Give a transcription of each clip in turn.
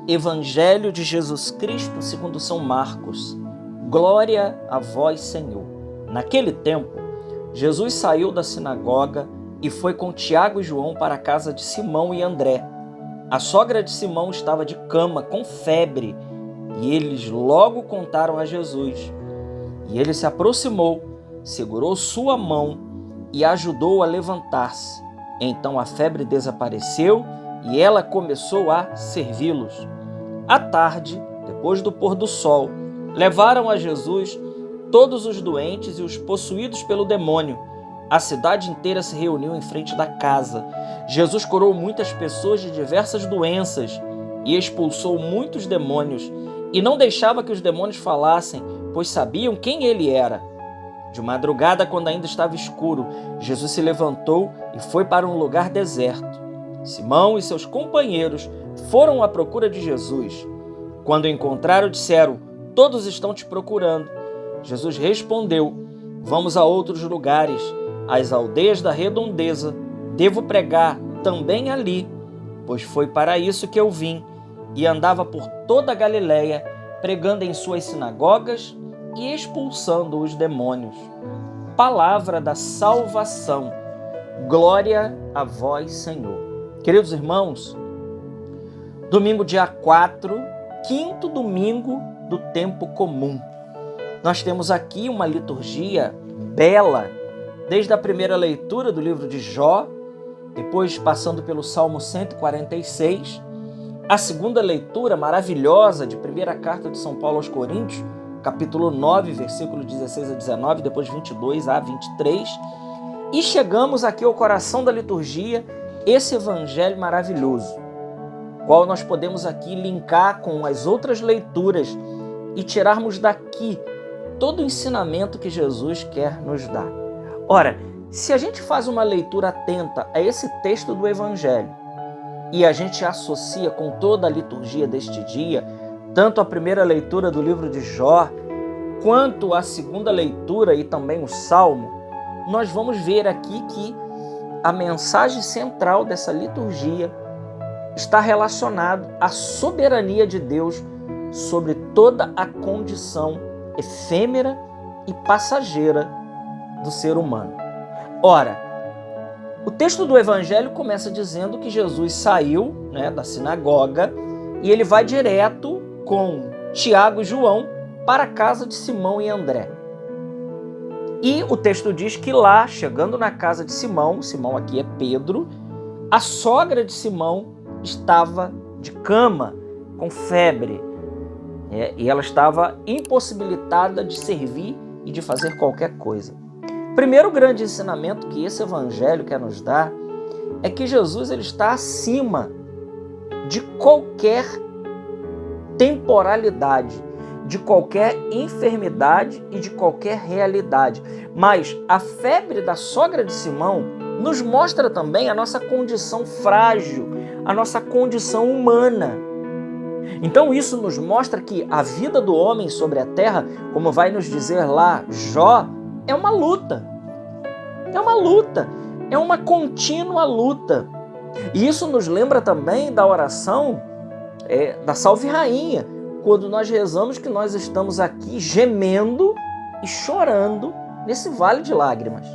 Evangelho de Jesus Cristo segundo São Marcos. Glória a vós, Senhor. Naquele tempo, Jesus saiu da sinagoga e foi com Tiago e João para a casa de Simão e André. A sogra de Simão estava de cama, com febre, e eles logo contaram a Jesus. E ele se aproximou, segurou sua mão e ajudou a levantar-se. Então a febre desapareceu e ela começou a servi-los. À tarde, depois do pôr do sol, levaram a Jesus todos os doentes e os possuídos pelo demônio. A cidade inteira se reuniu em frente da casa. Jesus curou muitas pessoas de diversas doenças e expulsou muitos demônios, e não deixava que os demônios falassem, pois sabiam quem ele era. De madrugada, quando ainda estava escuro, Jesus se levantou e foi para um lugar deserto. Simão e seus companheiros foram à procura de Jesus. Quando o encontraram, disseram: "Todos estão te procurando." Jesus respondeu: "Vamos a outros lugares, às aldeias da redondeza. Devo pregar também ali, pois foi para isso que eu vim." E andava por toda a Galileia, pregando em suas sinagogas e expulsando os demônios. Palavra da salvação. Glória a vós, Senhor. Queridos irmãos, domingo dia 4, quinto domingo do tempo comum. Nós temos aqui uma liturgia bela, desde a primeira leitura do livro de Jó, depois passando pelo Salmo 146, a segunda leitura maravilhosa de primeira carta de São Paulo aos Coríntios, capítulo 9, versículo 16 a 19, depois 22 a 23, e chegamos aqui ao coração da liturgia, esse evangelho maravilhoso, qual nós podemos aqui linkar com as outras leituras e tirarmos daqui todo o ensinamento que Jesus quer nos dar. Ora, se a gente faz uma leitura atenta a esse texto do evangelho e a gente associa com toda a liturgia deste dia, tanto a primeira leitura do livro de Jó, quanto a segunda leitura e também o Salmo, nós vamos ver aqui que a mensagem central dessa liturgia está relacionada à soberania de Deus sobre toda a condição efêmera e passageira do ser humano. Ora, o texto do Evangelho começa dizendo que Jesus saiu, da sinagoga e ele vai direto com Tiago e João para a casa de Simão e André. E o texto diz que lá, chegando na casa de Simão, Simão aqui é Pedro, a sogra de Simão estava de cama, com febre, e ela estava impossibilitada de servir e de fazer qualquer coisa. Primeiro grande ensinamento que esse evangelho quer nos dar é que Jesus ele está acima de qualquer temporalidade, de qualquer enfermidade e de qualquer realidade. Mas a febre da sogra de Simão nos mostra também a nossa condição frágil, a nossa condição humana. Então isso nos mostra que a vida do homem sobre a terra, como vai nos dizer lá Jó, é uma luta. É uma luta. É uma contínua luta. E isso nos lembra também da oração da Salve Rainha, quando nós rezamos que nós estamos aqui gemendo e chorando nesse vale de lágrimas.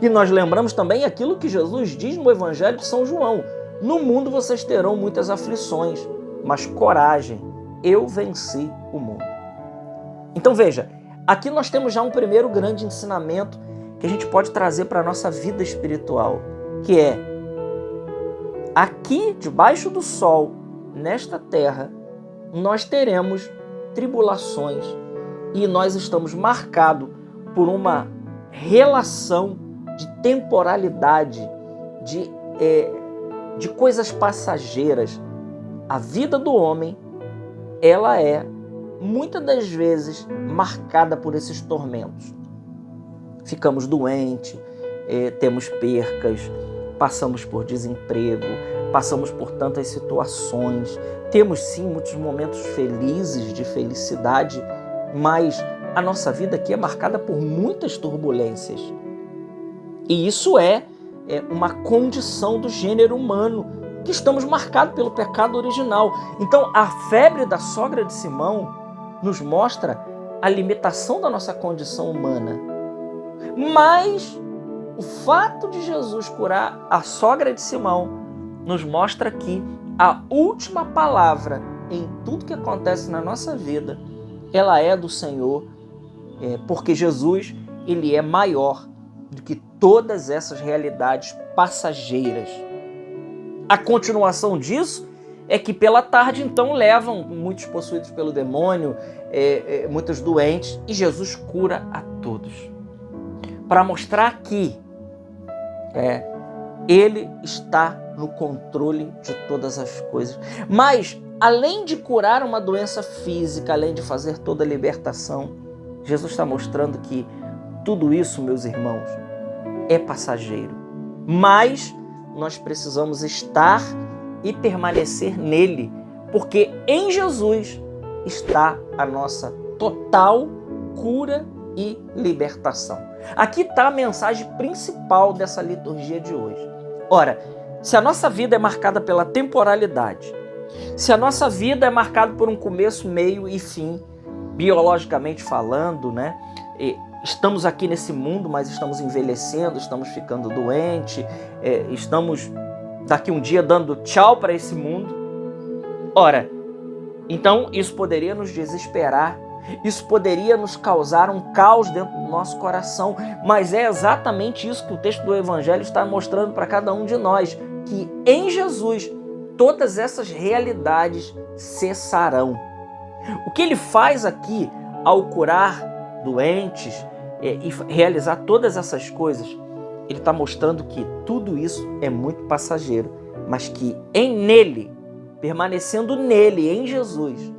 E nós lembramos também aquilo que Jesus diz no Evangelho de São João: "No mundo vocês terão muitas aflições, mas coragem, eu venci o mundo." Então veja, aqui nós temos já um primeiro grande ensinamento que a gente pode trazer para a nossa vida espiritual, que é: aqui debaixo do sol, nesta terra, nós teremos tribulações e nós estamos marcados por uma relação de temporalidade, de coisas passageiras. A vida do homem, ela é, muitas das vezes, marcada por esses tormentos. Ficamos doentes, temos percas, passamos por desemprego, passamos por tantas situações, temos sim muitos momentos felizes, de felicidade, mas a nossa vida aqui é marcada por muitas turbulências. E isso é uma condição do gênero humano que estamos marcados pelo pecado original. Então, a febre da sogra de Simão nos mostra a limitação da nossa condição humana. Mas o fato de Jesus curar a sogra de Simão nos mostra que a última palavra em tudo que acontece na nossa vida, ela é do Senhor, porque Jesus, ele é maior do que todas essas realidades passageiras. A continuação disso é que pela tarde, então, levam muitos possuídos pelo demônio, muitos doentes, e Jesus cura a todos. Para mostrar que Ele está no controle de todas as coisas. Mas, além de curar uma doença física, além de fazer toda a libertação, Jesus está mostrando que tudo isso, meus irmãos, é passageiro. Mas nós precisamos estar e permanecer nele, porque em Jesus está a nossa total cura e libertação. Aqui está a mensagem principal dessa liturgia de hoje. Ora, se a nossa vida é marcada pela temporalidade, se a nossa vida é marcada por um começo, meio e fim, biologicamente falando, né? Estamos aqui nesse mundo, mas estamos envelhecendo, estamos ficando doentes, estamos daqui um dia dando tchau para esse mundo. Ora, então isso poderia nos desesperar, isso poderia nos causar um caos dentro do nosso coração, mas é exatamente isso que o texto do Evangelho está mostrando para cada um de nós, que em Jesus todas essas realidades cessarão. O que ele faz aqui ao curar doentes e realizar todas essas coisas, ele está mostrando que tudo isso é muito passageiro, mas que nele, permanecendo nele, em Jesus,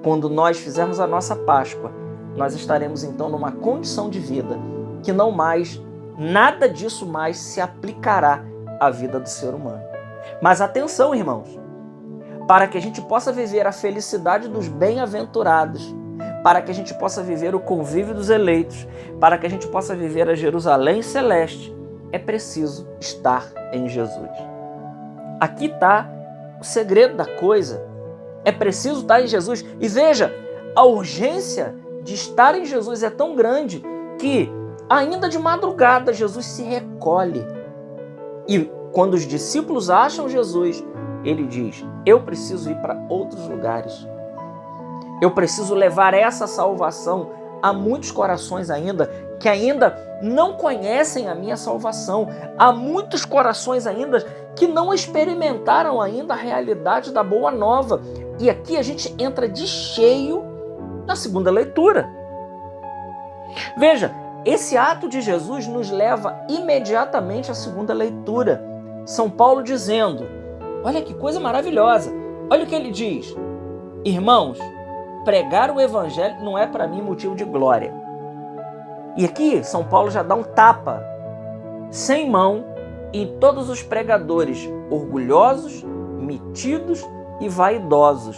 quando nós fizermos a nossa Páscoa, nós estaremos então numa condição de vida que não mais, nada disso mais se aplicará à vida do ser humano. Mas atenção, irmãos, para que a gente possa viver a felicidade dos bem-aventurados, para que a gente possa viver o convívio dos eleitos, para que a gente possa viver a Jerusalém celeste, é preciso estar em Jesus. Aqui está o segredo da coisa. É preciso estar em Jesus. E veja, a urgência de estar em Jesus é tão grande que, ainda de madrugada, Jesus se recolhe. E quando os discípulos acham Jesus, ele diz: eu preciso ir para outros lugares. Eu preciso levar essa salvação a muitos corações ainda, que ainda não conhecem a minha salvação. Há muitos corações ainda que não experimentaram ainda a realidade da boa nova. E aqui a gente entra de cheio na segunda leitura. Veja, esse ato de Jesus nos leva imediatamente à segunda leitura. São Paulo dizendo, olha que coisa maravilhosa, olha o que ele diz: irmãos, pregar o evangelho não é para mim motivo de glória. E aqui São Paulo já dá um tapa sem mão em todos os pregadores orgulhosos, metidos e vaidosos,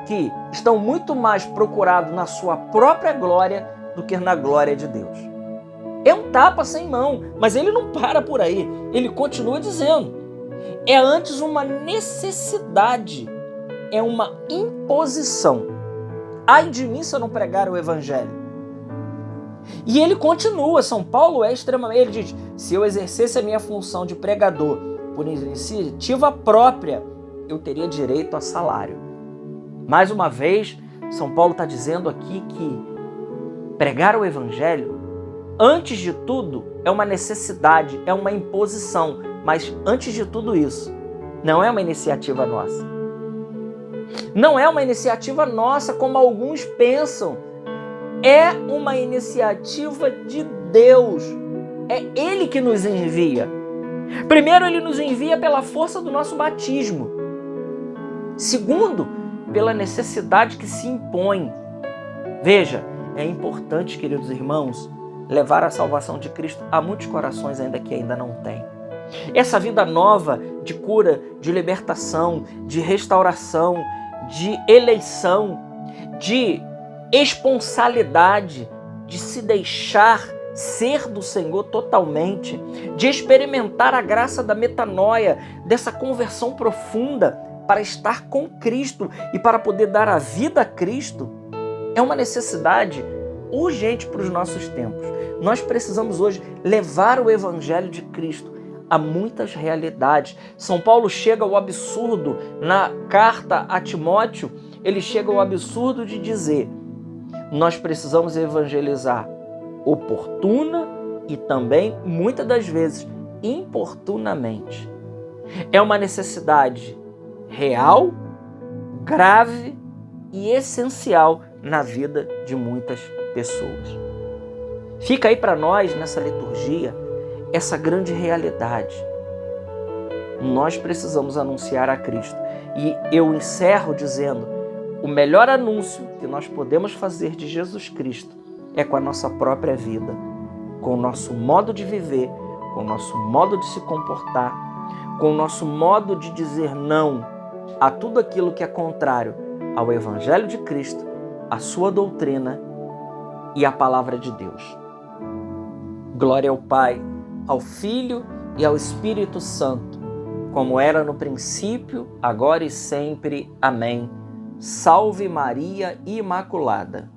que estão muito mais procurados na sua própria glória do que na glória de Deus. É um tapa sem mão, mas ele não para por aí. Ele continua dizendo, é antes uma necessidade, é uma imposição. Ai de mim se eu não pregar o evangelho. E ele continua, São Paulo é extremamente, ele diz, se eu exercesse a minha função de pregador por iniciativa própria, eu teria direito a salário. Mais uma vez, São Paulo está dizendo aqui que pregar o evangelho, antes de tudo, é uma necessidade, é uma imposição, mas antes de tudo isso, não é uma iniciativa nossa. Não é uma iniciativa nossa, como alguns pensam. É uma iniciativa de Deus. É Ele que nos envia. Primeiro, Ele nos envia pela força do nosso batismo. Segundo, pela necessidade que se impõe. Veja, é importante, queridos irmãos, levar a salvação de Cristo a muitos corações ainda não têm. Essa vida nova de cura, de libertação, de restauração, de eleição, de esponsalidade, de se deixar ser do Senhor totalmente, de experimentar a graça da metanoia, dessa conversão profunda para estar com Cristo e para poder dar a vida a Cristo, é uma necessidade urgente para os nossos tempos. Nós precisamos hoje levar o Evangelho de Cristo a muitas realidades. São Paulo chega ao absurdo na carta a Timóteo, ele chega ao absurdo de dizer: nós precisamos evangelizar oportuna e também, muitas das vezes, importunamente. É uma necessidade real, grave e essencial na vida de muitas pessoas. Fica aí para nós, nessa liturgia, essa grande realidade. Nós precisamos anunciar a Cristo. E eu encerro dizendo: o melhor anúncio que nós podemos fazer de Jesus Cristo é com a nossa própria vida, com o nosso modo de viver, com o nosso modo de se comportar, com o nosso modo de dizer não a tudo aquilo que é contrário ao Evangelho de Cristo, à sua doutrina e à palavra de Deus. Glória ao Pai, ao Filho e ao Espírito Santo, como era no princípio, agora e sempre. Amém. Salve Maria Imaculada.